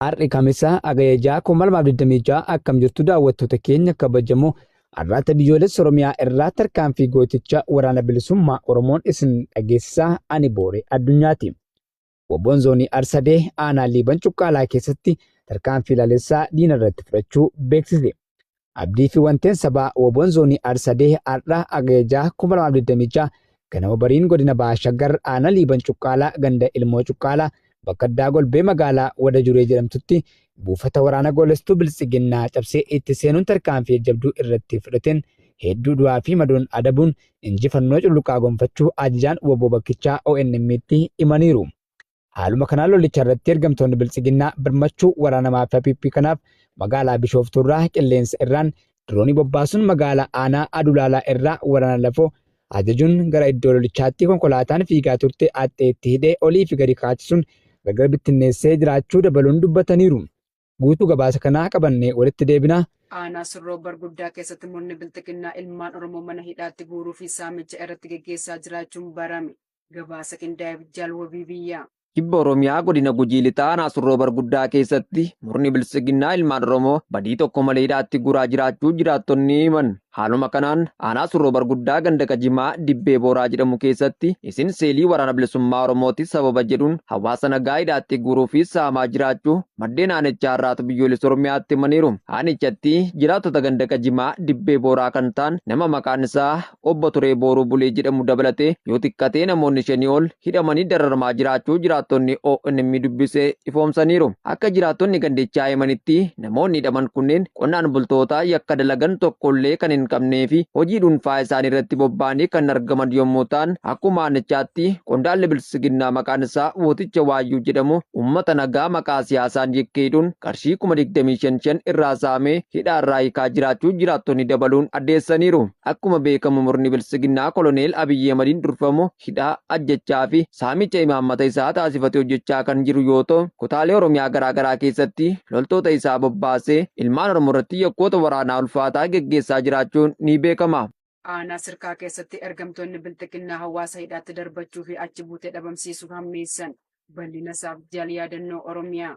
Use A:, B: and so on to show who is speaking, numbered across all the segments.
A: Har'i Kamisaa Agayyaa 2026 akkam jirtu daawwattoota keenya kabajamoo arraata biyyoolessa Oromiyaa irraa tarkaanfii gooticha waraana bilisummaa Oromoon isin dhageessisaa ani Booree Addunyaati. Wobboon zoonii Arsadee aanaa Liiban Cuqqaalaa keessatti tarkaanfii laalessaa diina irratti fudhachuu beeksise. Abdii fi wanteen sabaa wobboon zoonii Arsadee har'a Agayyaa 2026 ganama bariin godina Baashaggar aanaa Liiban Cuqqaalaa ganda Ilmoo Cuqqaalaa bakka addaa golbee magaalaa wada juree jedhamtutti buufata waraana goolestuu bilisiginnaa cabsee itti seenuun tarkaanfii jabduu irratti fudhateen hedduu du'aa fi madoon adabuun injifannoo culluqaa gonfachuu ajajaan woboo bakkichaa ONM'tti himaniiru. Haaluma kanaan lolicha irratti ergamtoonni bilisiginnaa birmachuu waraana maaffaa PP kanaaf magaalaa Bishooftuurraa qilleensa irraan diroonii bobbaasuun magaalaa aanaa Adulaalaa irraa waraana lafoo ajajuun gara iddoo lolichaatti konkolaataan fiigaa turte axxeetti hidhee olii fi gadi kaachisuun gargar bittinneessee jiraachuu dabaluun dubbataniiru. Guutuu gabaasa kanaa qabannee walitti deebinaa.
B: Aanaa Sirroo Barguddaa keessatti murni bilisiginnaa ilmaan Oromoo mana hidhaatti guuruu fi saamicha irratti gaggeessaa jiraachuun barame. Gabaasa qindaa'eef Jaalwabii biyyaa.
C: Kibba Oromiyaa godina Gujii Lixaa aanaa Sirroo Barguddaa keessatti murni bilisiginnaa ilmaan Oromoo badii tokko malee hidhaatti guuraa jiraachuu jiraattonni himan. Haaluma kanaan aanaa Sirroo Barguddaa ganda Qajimaa Dibbee Booraa jedhamu keessatti isin seelii waraana bilisummaa Oromooti sababa jedhuun hawaasa nagaa hidhaatti guuruu fi saamaa jiraachuu maddeen aanichaa har'aatu biyyoolessa Oromiyaatti himaniiru. Aanichatti jiraattota ganda Qajimaa Dibbee Booraa kan ta'an nama maqaan isaa Obbo Turee Booruu Bulee jedhamu dabalatee yoo xiqqatee namoonni 5 ol hidhamanii dararamaa jiraachuu jiraattonni ONM dubbisee ifoomsaniiru. Akka jiraattonni gandichaa himanitti namoonni hidhaman kunneen qonnaan bultoota yakka dalagan tokkollee kan hin qabnee fi hojii dhuunfaa isaanii irratti bobba'anii kan argaman yommuu ta'an akkuma aanichaatti qondaalli bilisiginnaa maqaan isaa Wooticha Waayyuu jedhamu uummata nagaa maqaa siyaasaan yakkeedhuun qarshii 25,000 irraa saamee hidhaa irraa hiikaa jiraachuu jiraattonni dabaluun addeessaniiru. Akkuma beekamu murni bilisiginnaa koloneel Abiyyi Ahmadiin durfamu hidhaa ajjechaa fi saamicha imaammata isaa taasifatee hojjechaa kan jiru yoo ta'u kutaalee Oromiyaa garaagaraa keessatti loltoota isaa bobbaasee ilmaan Oromoo irratti yakkoota waraanaa ulfaataa geggeessaa jiraachuu ni beekama.
B: Aanaa Sirkaa keessatti ergamtoonni bilisiginnaa hawaasa hidhaatti darbachuu fi achi buutee dhabamsiisuuf hammeessan. Bal'ina isaaf Jaal Yaadannoo Oromiyaa.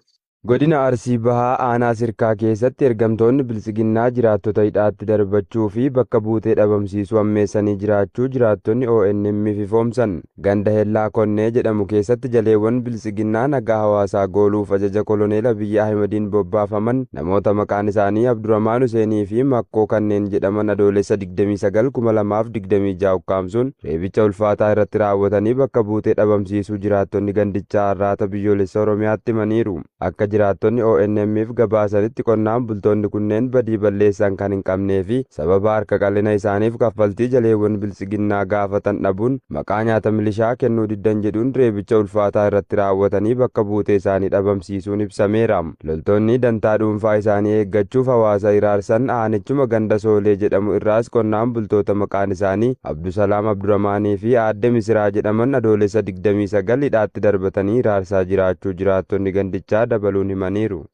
D: Godina Arsii Bahaa aanaa Sirkaa keessatti ergamtoonni bilisiginnaa jiraattota hidhaatti darbachuu fi bakka buutee dhabamsiisuu hammeessanii jiraachuu jiraattonni ONM'if ifoomsan. Ganda Hellaa Konnee jedhamu keessatti jaleewwan bilisiginnaa nagaa hawaasaa gooluuf ajaja koloneel Abiyyi Ahmadiin bobbaafaman namoota maqaan isaanii Abdurrahmaan Huseenii fi Makkoo kanneen jedhaman adoolessa 29/2026 ukkaamsuun reebicha ulfaataa irratti raawwatanii bakka buutee dhabamsiisuu jiraattonni gandichaa har'aata biyyoolessa Oromiyaatti himaniiru. Akka jiraattonni ONM'if gabaasanitti qonnaan bultoonni kunneen badii balleessan kan hin qabnee fi sababa harka qal'ina isaaniif kaffaltii jaleewwan bilisiginnaa gaafatan dhabuun maqaa nyaata milishaa kennuu diddan jedhuun reebicha ulfaataa irratti raawwatanii bakka buutee isaanii dhabamsiisuun ibsameera. Loltoonni dantaa dhuunfaa isaanii eeggachuuf hawaasa iraarsan aanichuma ganda Soolee jedhamu irraas qonnaan bultoota maqaan isaanii Abdusalaam Abdurrahmaanii fi Aadde Misiraa jedhaman adoolessa 29 hidhaatti darbatanii iraarsaa jiraachuu jiraattonni gandichaa dabaluun himaniiru.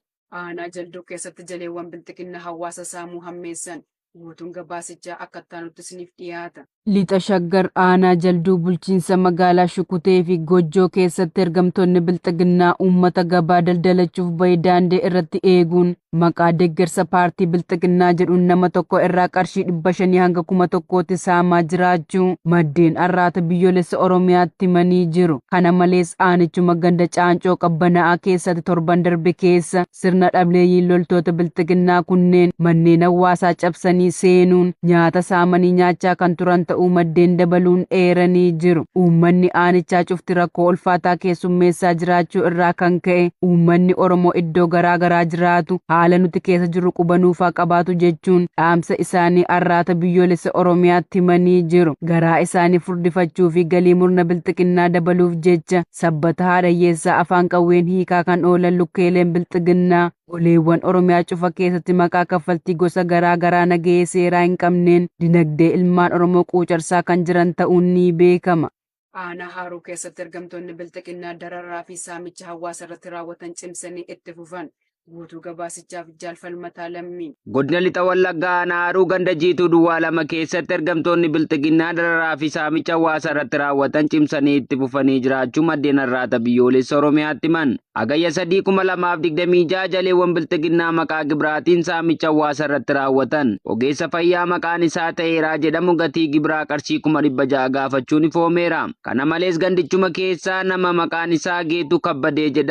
B: Aanaa Jalduu keessatti jaleewwan bilisiginnaa hawaasa saamuu hammeessan. Guutuun gabaasichaa akka taanutti isiniif dhiyaata.
E: Lixa Shaggar aanaa Jalduu bulchiinsa magaalaa Shukutee fi Gojjoo keessatti ergamtoonni bilisiginnaa uummata gabaa daldalachuuf bahe daandii irratti eeguun maqaa deeggarsa paartii bilisiginnaa jedhuun nama tokko irraa qarshii 500 hanga 1,000tti saamaa jiraachuu maddeen har'aata biyyoolessa Oromiyaatti himanii jiru. Kana malees aanichuma ganda Caancoo Qabbanaa'aa keessatti torban darbe keessa sirna dhableeyyiin loltoota bilisiginnaa kunneen manneen hawaasaa cabsanii seenuun nyaata saamanii nyaachaa kan turan ta'uu maddeen dabaluun eeranii jiru. Uummanni aanichaa cufti rakkoo ulfaataa keessummeessaa jiraachuu irraa kan ka'e uummanni Oromoo iddoo garaagaraa jiraatu haala nuti keessa jirru qubanuufaa qabaatu jechuun dhaamsa isaanii har'aata biyyoolessa Oromiyaatti himanii jiru. Garaa isaanii furdifachuu fi galii murna bilisiginnaa dabaluuf jecha sabbata haadhayyeessaa afaan qawween hiikaa kan oolan lukkeeleen bilisiginnaa goleewwan Oromiyaa cufa keessatti maqaa kaffaltii gosa garaa garaa nagahee seeraa hin qabneen dinagdee ilmaan Oromoo quucarsaa kan jiran ta'uun ni beekama.
B: Aanaa Haaruu keessatti ergamtoonni bilisiginnaa dararaa fi saamicha hawaasa irratti raawwatan cimsanii itti fufan. Guutuu gabaasichaaf Jaalfalmataa Lammii.
F: Godina Lixa Wallaggaa Naaruu ganda jiituu duwwaa lama keessatti ergamtoonni bilxiginnaa dararaa fi saamicha hawaasa irratti raawwatan cimsanii itti fufanii jiraachuu maddeen har'aata biyyoolessa Oromiyaatti himan. Hagayya 3/2026 jaleewwan bilxiginnaa maqaa gibiraatiin saamicha hawaasa irratti raawwatan ogeessa fayyaa maqaan isaa Ta'eeraa jedhamu gatii gibiraa qarshii 600 gaafachuun ifoomeera. Kana malees gandichuma keessaa nama maqaan isaa Geetuu Kabbadee jedhamu